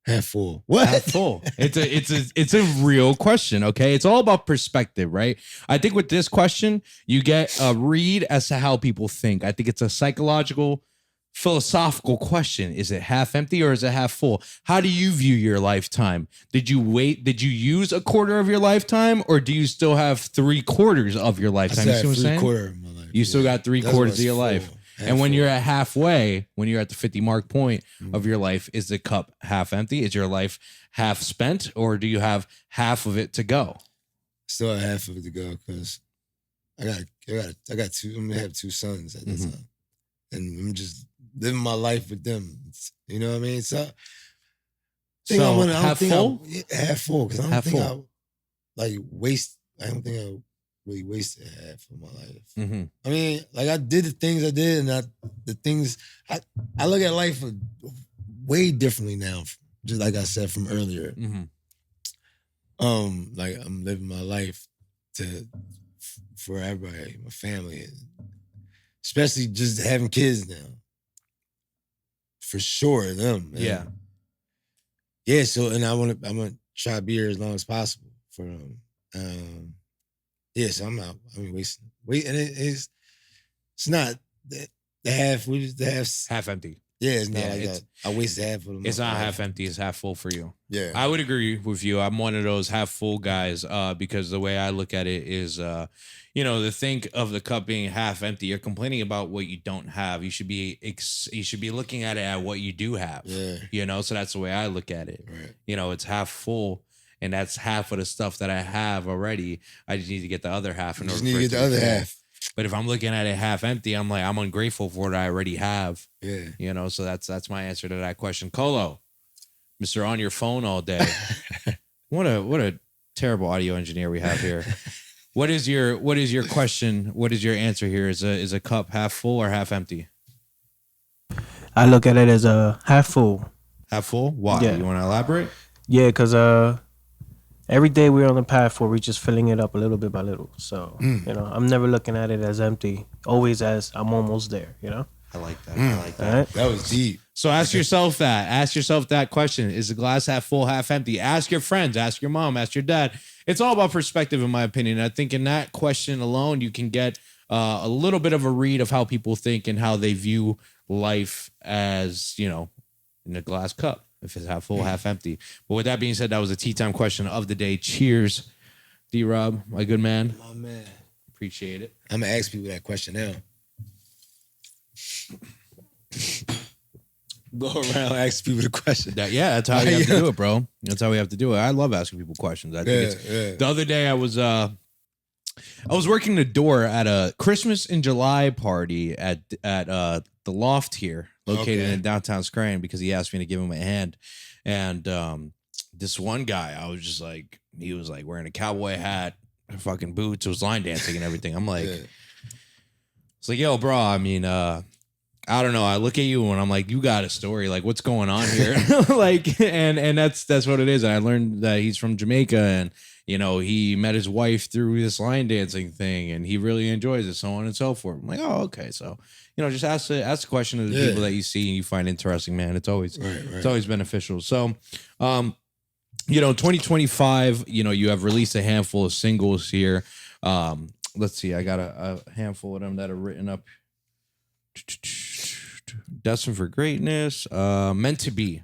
Half full. What? Half full. It's a real question, okay? It's all about perspective, right? I think with this question, you get a read as to how people think. I think it's a psychological, philosophical question. Is it half empty or is it half full? How do you view your lifetime? Did you use a quarter of your lifetime or do you still have 3/4 of your lifetime? You see what I'm saying? 3/4 of my life. You still got 3/4 of your life. And when you're at halfway, when you're at the 50 mark point of your life, is the cup half empty? Is your life half spent, or do you have half of it to go? Still have half of it to go because I got two. I'm gonna have 2 sons at this time, and I'm just living my life with them. You know what I mean? So half full, half full, because I don't think I like waste. I don't think I really wasted half of my life. I mean, like I did the things I did, and I look at life way differently now. Just like I said from earlier. Like I'm living my life for everybody, my family, especially just having kids now. For sure, them. Man. Yeah. So, and I want to try to be here as long as possible for them. Yeah, so I'm out. I mean, wasting. And it's not the half. We just the half empty. Yeah, it's not like that. I wasted half of them. It's not half empty. It's half full for you. Yeah, I would agree with you. I'm one of those half full guys because the way I look at it is, to think of the cup being half empty. You're complaining about what you don't have. You should be looking at it at what you do have. Yeah. So that's the way I look at it. Right. It's half full. And that's half of the stuff that I have already. I just need to get the other half. You just need to get the other half. But if I'm looking at it half empty, I'm like, I'm ungrateful for what I already have. Yeah. So that's my answer to that question. Colo, Mr. On your phone all day. What a terrible audio engineer we have here. What is your question? What is your answer here? Is a cup half full or half empty? I look at it as a half full. Half full? Why? Yeah. You want to elaborate? Yeah, because every day we're on the path where we're just filling it up a little bit by little. So, I'm never looking at it as empty. Always as I'm almost there, I like that. I like that. Right? That was deep. So ask yourself that. Ask yourself that question. Is the glass half full, half empty? Ask your friends. Ask your mom. Ask your dad. It's all about perspective, in my opinion. I think in that question alone, you can get a little bit of a read of how people think and how they view life as, in a glass cup. If it's half full, half empty. But with that being said, that was a tea time question of the day. Cheers, D-Rob, my good man. My man. Appreciate it. I'm going to ask people that question now. Go around ask people the question. That's how you have to do it, bro. That's how we have to do it. I love asking people questions. I think The other day I was working the door at a Christmas in July party at the Loft here, located in downtown Scranton, because he asked me to give him a hand. And this one guy, I was just like, he was like wearing a cowboy hat, fucking boots, it was line dancing and everything. I'm like, it's like, yo, bro, I mean, I don't know. I look at you and I'm like, you got a story. Like, what's going on here? Like, and that's what it is. And I learned that he's from Jamaica, and he met his wife through this line dancing thing, and he really enjoys it, so on and so forth. I'm like, oh, okay. So, just ask the question of the people that you see and you find interesting, man. It's always it's always beneficial. So, 2025, you have released a handful of singles here. Let's see. I got a handful of them that are written up. Destined for Greatness. Meant to be.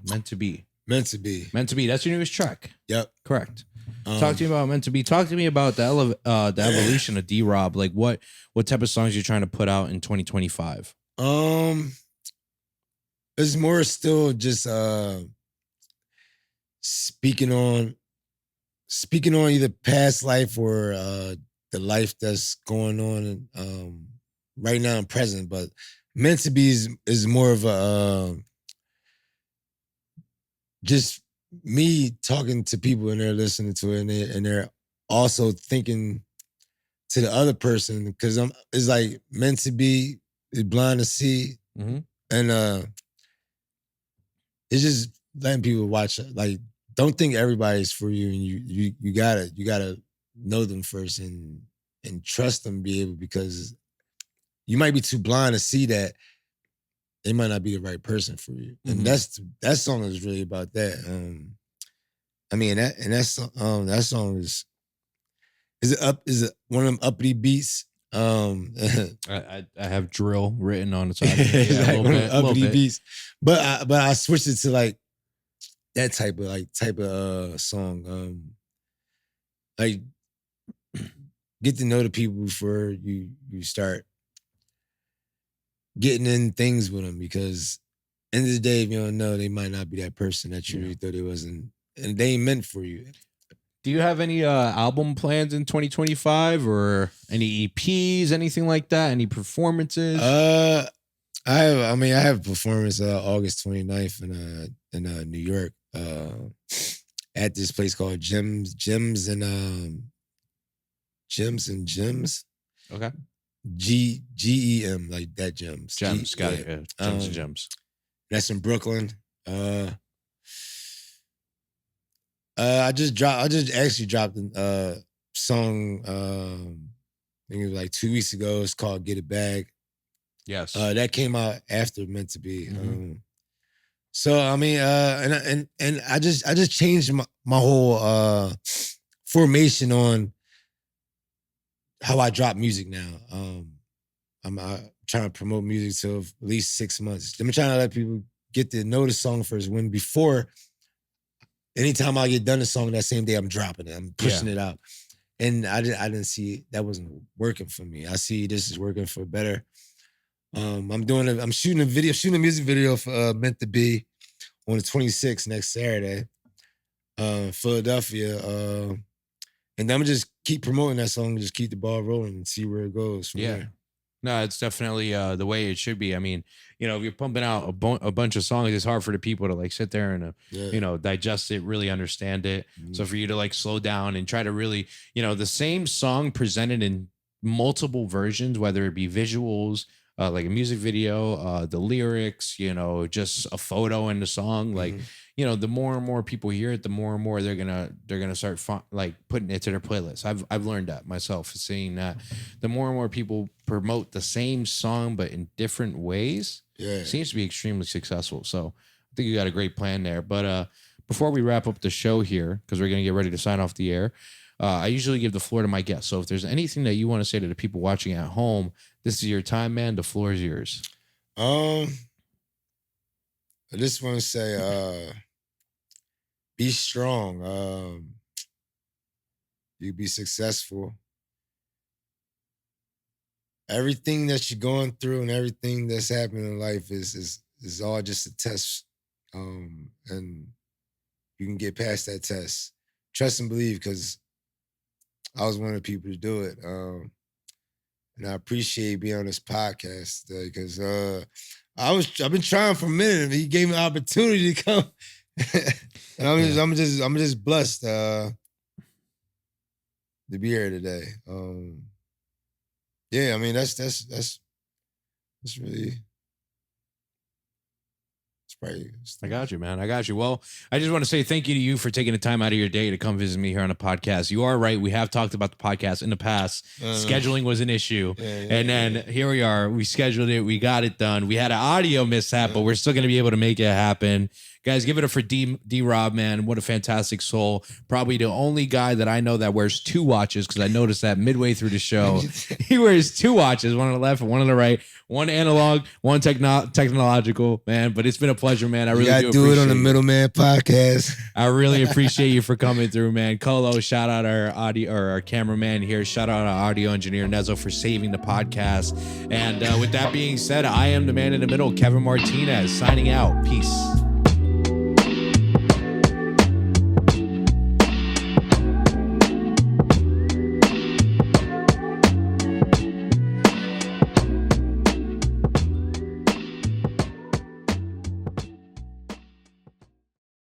That's your newest track. Yep. Correct. Talk to me about Meant to Be. Talk to me about the evolution of D-Rob. Like what type of songs you're trying to put out in 2025? It's more still just speaking on either past life or the life that's going on right now and present. But Meant to Be is more of a just me talking to people and they're listening to it, and they're also thinking to the other person, because it's like meant to be is blind to see, and it's just letting people watch. Like, don't think everybody's for you, and you gotta know them first and trust them, because you might be too blind to see that they might not be the right person for you. And that song is really about that. That song is one of them uppity beats. I have drill written on the side. Uppity beats. But I switched it to like that type of song. Like, get to know the people before you start getting in things with them, because end of the day, if you don't know, they might not be that person that you really thought it wasn't, and they ain't meant for you. Do you have any album plans in 2025 or any EPs, anything like that? Any performances? I have a performance August 29th in New York at this place called Gems and Gems. Okay. GEM, like that Gems. Gems, got it. Yeah. Gems and Gems. That's in Brooklyn. I just actually dropped a song. I think it was like 2 weeks ago. It's called "Get It Back." Yes. That came out after Meant to Be. Mm-hmm. So I mean, and I just changed my whole formation on how I drop music now. I'm trying to promote music till at least 6 months. I'm trying to let people get to know the song first. When before, anytime I get done the song that same day, I'm dropping it. I'm pushing it out. And I didn't see that wasn't working for me. I see this is working for better. I'm shooting a music video for Meant to Be on the 26th next Saturday, Philadelphia. And I'm just keep promoting that song, just keep the ball rolling and see where it goes from there. No, it's definitely the way it should be. I mean, if you're pumping out a bunch of songs, it's hard for the people to like sit there and, digest it, really understand it. So for you to like slow down and try to really, the same song presented in multiple versions, whether it be visuals, like a music video, the lyrics, just a photo in the song, like, the more and more people hear it, the more and more they're gonna start like putting it to their playlist. I've learned that myself, seeing that the more and more people promote the same song but in different ways, seems to be extremely successful. So I think you got a great plan there. But before we wrap up the show here, because we're gonna get ready to sign off the air, I usually give the floor to my guests. So if there's anything that you want to say to the people watching at home, this is your time, man. The floor is yours. I just want to say, be strong. You be successful. Everything that you're going through and everything that's happening in life is all just a test. And you can get past that test. Trust and believe, because I was one of the people to do it. And I appreciate being on this podcast because I've been trying for a minute, and he gave me an opportunity to come. And I'm just blessed to be here today. I mean that's really. I got you, man. I got you. Well, I just want to say thank you to you for taking the time out of your day to come visit me here on the podcast. You are right. We have talked about the podcast in the past. Scheduling was an issue. And then here we are. We scheduled it. We got it done. We had an audio mishap, but we're still going to be able to make it happen. Guys, give it up for Drob, man. What a fantastic soul. Probably the only guy that I know that wears two watches, because I noticed that midway through the show. He wears two watches, one on the left and one on the right. One analog, one technological, man. But it's been a pleasure, man. I really do it on the Middleman Podcast. I really appreciate you for coming through, man. Colo, shout out our audio or our cameraman here. Shout out our audio engineer, Nezo, for saving the podcast. And with that being said, I am the man in the middle, Kevin Martinez, signing out. Peace.